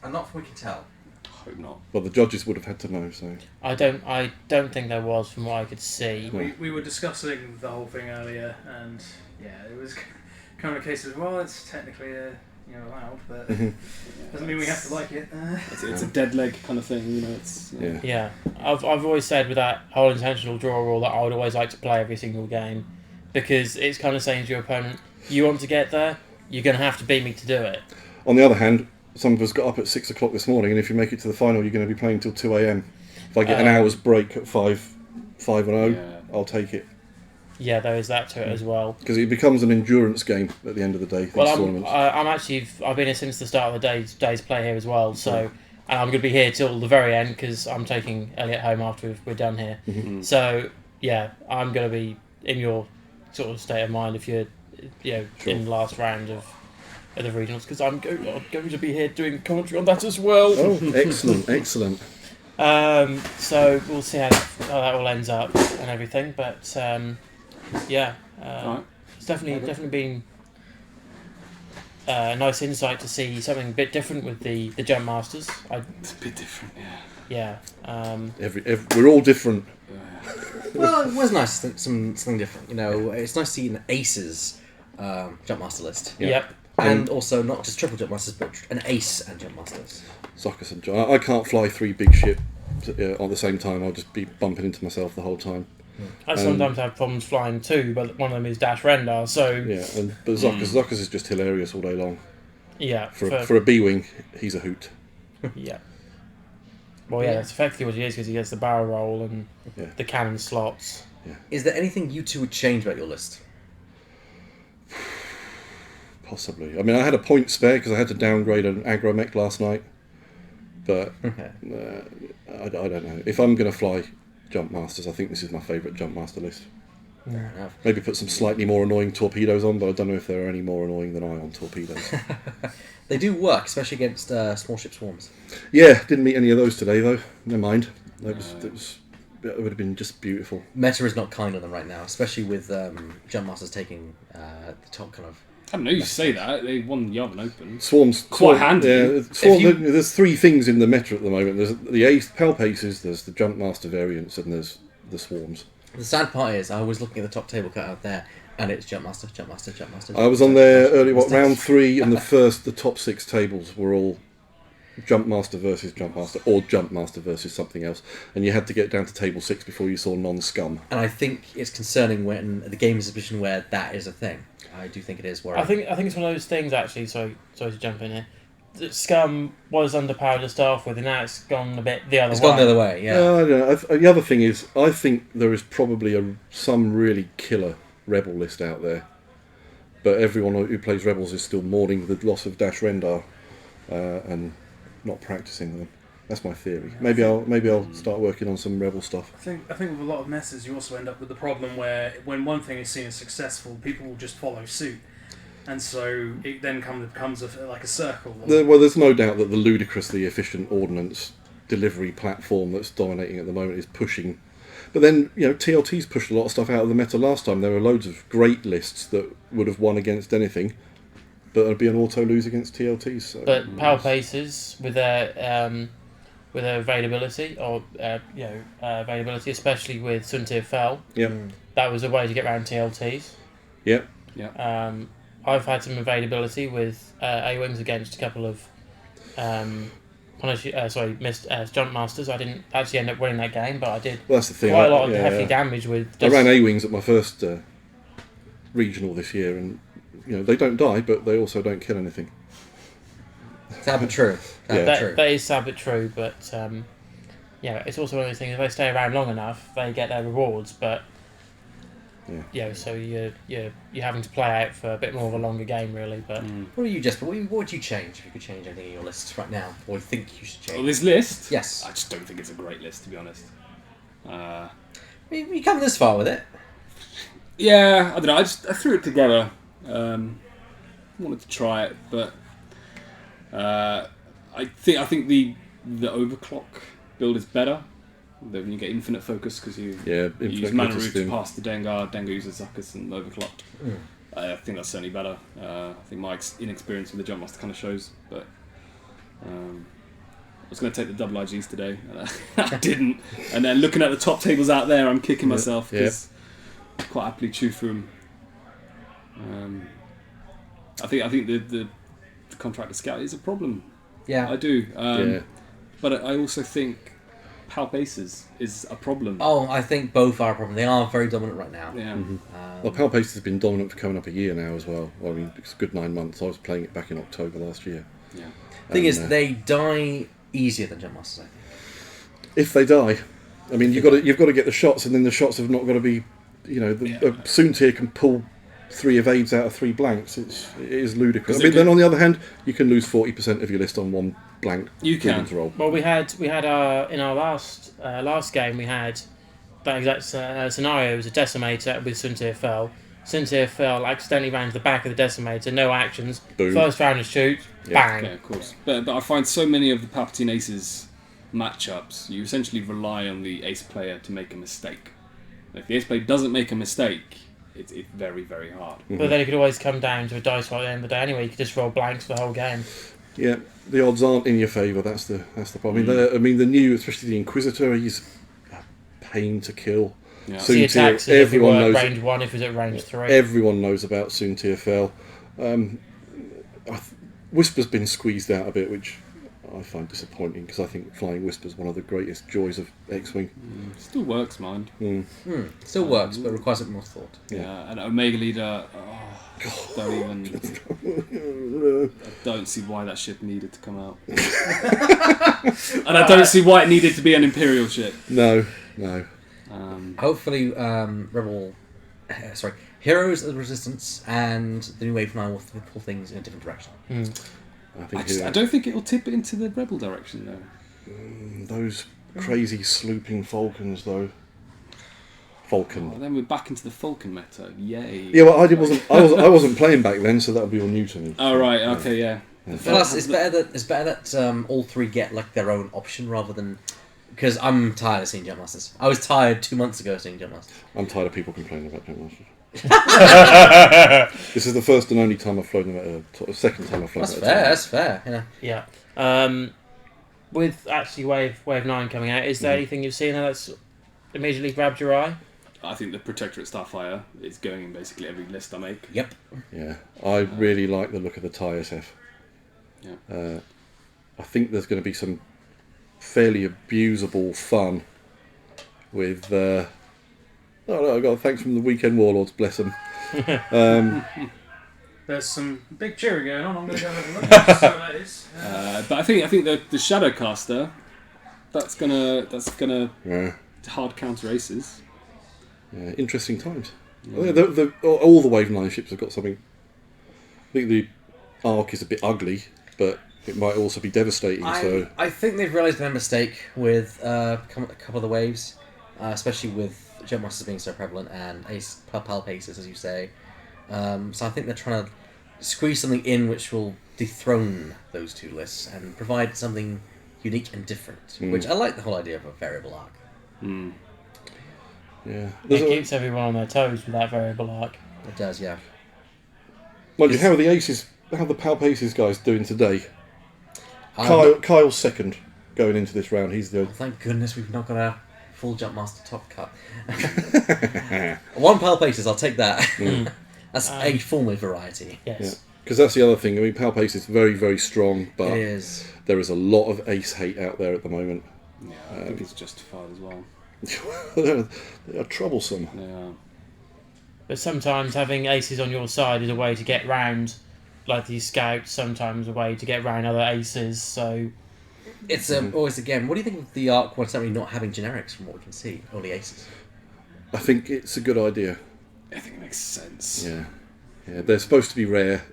And not from we can tell. Hope not. Well, the judges would have had to know. So I don't think there was, from what I could see. We were discussing the whole thing earlier, and yeah, it was kind of a case of, well, it's technically allowed, but doesn't mean we have to like it. It's a dead leg kind of thing, you know. It's yeah. Yeah, I've always said with that whole intentional draw rule that I would always like to play every single game, because it's kind of saying to your opponent, you want to get there, you're going to have to beat me to do it. On the other hand, some of us got up at 6 o'clock this morning, and if you make it to the final, you're going to be playing till 2 a.m. If I get an hour's break at 5 and 0, I'll take it. Yeah, there is that to it as well. Because it becomes an endurance game at the end of the day. These tournaments. I've been here since the start of the day's play here as well. So, and I'm going to be here till the very end because I'm taking Elliot home after we're done here. So, yeah, I'm going to be in your sort of state of mind if you're, in the last round of the regionals, because I'm going to be here doing commentary on that as well. Oh, excellent. So we'll see how that all ends up and everything, but Right. it's definitely been a nice insight to see something a bit different with the Jump Masters. It's a bit different, yeah. We're all different. Well, it was nice to think something different. It's nice to see an aces jump master list. Yeah. Yep. And also not just triple jump masters, but an ace and jump masters. Zuckus and John. I can't fly 3 big ships at the same time. I'll just be bumping into myself the whole time. I sometimes have problems flying too, but one of them is Dash Rendar, so... Yeah, but Zuckus is just hilarious all day long. Yeah. For a B-wing, he's a hoot. Yeah. Well, yeah, that's effectively what he is, because he gets the barrel roll and the cannon slots. Yeah. Is there anything you two would change about your list? Possibly. I mean, I had a point spare because I had to downgrade an agromech last night. But I don't know. If I'm going to fly Jump Masters, I think this is my favourite Jump Master list. Fair enough. Maybe put some slightly more annoying torpedoes on, but I don't know if there are any more annoying than I on torpedoes. They do work, especially against small ship swarms. Yeah, didn't meet any of those today though. Never mind. It would have been just beautiful. Meta is not kind on them right now, especially with Jump Masters taking the top kind of... I don't know, you say that. They won the Yarvan Open. Swarms Quite handy. Yeah, there's 3 things in the meta at the moment. There's the Palp Aces, there's the Jump Master variants, and there's the Swarms. The sad part is, I was looking at the top table cut out there, and it's Jump Master, Jump Master, Jump Master. I was on there early, round 3, and the top 6 tables were all Jump Master versus Jump Master, or Jump Master versus something else, and you had to get down to table 6 before you saw non-scum. And I think it's concerning when the game is a position where that is a thing. I do think it is worrying. I think it's one of those things, actually, sorry to jump in here, that Scum was underpowered to start off with, and now it's gone a bit the other way. It's gone the other way, yeah. I don't know. The other thing is, I think there is probably some really killer Rebel list out there, but everyone who plays Rebels is still mourning the loss of Dash Rendar and not practicing them. That's my theory. Maybe I'll start working on some Rebel stuff. I think with a lot of messes, you also end up with the problem where when one thing is seen as successful, people will just follow suit, and so it then becomes like a circle. There's no doubt that the ludicrously efficient ordnance delivery platform that's dominating at the moment is pushing. But then, TLT's pushed a lot of stuff out of the meta last time. There were loads of great lists that would have won against anything, but it'd be an auto lose against TLTs. So. But Palp Aces with their availability, or availability, especially with Suntir Fell. Yeah. That was a way to get around TLTs. Yeah. I've had some availability with A-Wings against a couple of missed Jump Masters. I didn't actually end up winning that game, but I did that's the thing. quite a lot of hefty damage with... I ran A-Wings at my first regional this year, and they don't die, but they also don't kill anything. Sad but true. That is sad but true, but it's also one of those things, if they stay around long enough, they get their rewards, but so you're having to play out for a bit more of a longer game, really. But What are you, Jesper? What would you change if you could change anything in your list right now, or you think you should change? Well, this list? Yes. I just don't think it's a great list, to be honest. You come this far with it. Yeah, I don't know. I threw it together Wanted to try it, but I think the overclock build is better. Then you get infinite focus because you use mana root to pass the Dengar. Dengar uses Zuckus and overclocked. I think that's certainly better. I think my inexperience with the Jumpmaster kind of shows, but I was going to take the double IGs today, and I didn't. And then looking at the top tables out there, I'm kicking myself because I quite happily chew through them. I think the contractor scout is a problem. Yeah, I do. But I also think Palp Aces is a problem. Oh, I think both are a problem. They are very dominant right now. Yeah. Well, Palp Aces has been dominant for coming up a year now as well. I mean, it's a good 9 months. I was playing it back in October last year. Yeah. Thing is, they die easier than Jumpmasters, I think. If they die, I mean, you've got to get the shots, and then the shots have not got to be, a Soontir can pull 3 evades out of 3 blanks. It is ludicrous. I mean, then on the other hand, you can lose 40% of your list on 1 blank. You can roll. Well, we had in our last game we had that exact scenario. It was a decimator with Soontir fell. Soontir fell, accidentally ran to the back of the decimator. No actions. Boom. First round of shoot. Bang. Yeah, of course. But I find so many of the Palpatine Aces matchups, you essentially rely on the ace player to make a mistake. If the ace player doesn't make a mistake, it's very, very hard. But then it could always come down to a dice roll at the end of the day anyway. You could just roll blanks for the whole game. Yeah, the odds aren't in your favour. That's the problem. I mean, the new, especially the Inquisitor, he's a pain to kill. Yeah. So he attacks everyone if knows range 1, if it's at range 3. Everyone knows about Soontir fell. Whisper's been squeezed out a bit, which I find disappointing because I think Flying Whisper's one of the greatest joys of X-Wing. Still works, mind. Still works, but requires a bit more thought. Yeah, and Omega Leader, I don't see why that ship needed to come out. And I don't see why it needed to be an Imperial ship. No. Hopefully, Heroes of the Resistance and the new Wave 9 will pull things in a different direction. I don't think it'll tip it into the Rebel direction though. Those crazy slooping Falcons, though. Falcon. Then we're back into the Falcon meta. Yay! Yeah, well, I wasn't playing back then, so that would be all new to me. Oh right, okay, yeah. Plus, it's better that all 3 get like their own option rather than. Because I'm tired of seeing Jumpmasters. I was tired 2 months ago of seeing Jumpmasters. I'm tired of people complaining about Jumpmasters. This is the first and only time I've flown them at second time I've flown them. That's fair. Yeah. With actually Wave 9 coming out, is there anything you've seen that's immediately grabbed your eye? I think the Protectorate Starfire is going in basically every list I make. Yep. Yeah, I really like the look of the TIE SF. Yeah. I think there's going to be some fairly abusable fun with. I got thanks from the Weekend Warlords, bless them. There's some big cheering going on. I'm going to go have a look. So that is. But I think the Shadowcaster, that's gonna hard counter aces. Yeah, interesting times. Yeah. All the Wave 9 ships have got something. I think the Arc is a bit ugly, but it might also be devastating. I think they've realised their mistake with a couple of the waves, especially with Jumpmasters being so prevalent and Palp Aces, as you say. So I think they're trying to squeeze something in which will dethrone those 2 lists and provide something unique and different. Which I like the whole idea of a variable arc. Yeah, It keeps everyone on their toes with that variable arc. It does, yeah. Mind you, how are the Palp Aces guys doing today? Kyle's second going into this round. He's the. Thank goodness we've not got a full Jumpmaster top cut. 1 Palp Aces, I'll take that. That's a form of variety. Yes. Because that's the other thing. I mean, Palp Ace is very, very strong, but It is. there is a lot of ace hate out there at the moment. Yeah, I think it's justified as well. They are troublesome. Yeah. But sometimes having aces on your side is a way to get round, like these scouts, sometimes a way to get round other aces, so... It's always, again, what do you think of the arc when suddenly not having generics from what we can see? Only aces. I think it's a good idea. I think it makes sense. Yeah, they're supposed to be rare.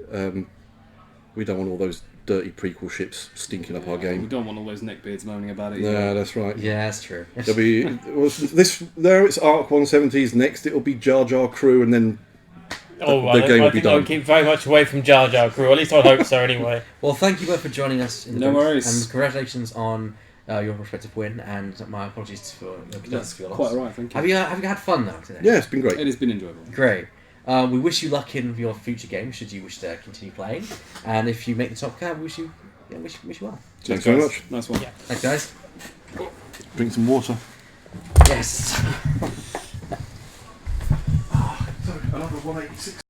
We don't want all those dirty prequel ships stinking up our We game. don't want all those neckbeards moaning about it. Yeah, that's right. Yeah, that's true. There'll be there. It's Arc 170s. Next, it'll be Jar Jar Crew, and then Oh, the game will I be think I would done. keep very much away from Jar Jar Crew. At least I hope so, anyway. Well, thank you both for joining us. In the No booth, worries. And congratulations on your respective win, and my apologies for That's your loss. quite alright, thank you. Have you had fun though today? Yeah, it's been great. It has been enjoyable. Great. We wish you luck in your future games, should you wish to continue playing. And if you make the top cut, we wish you well. Thanks very much. Nice one. Yeah. Thanks, guys. Drink some water. Yes. Another 186.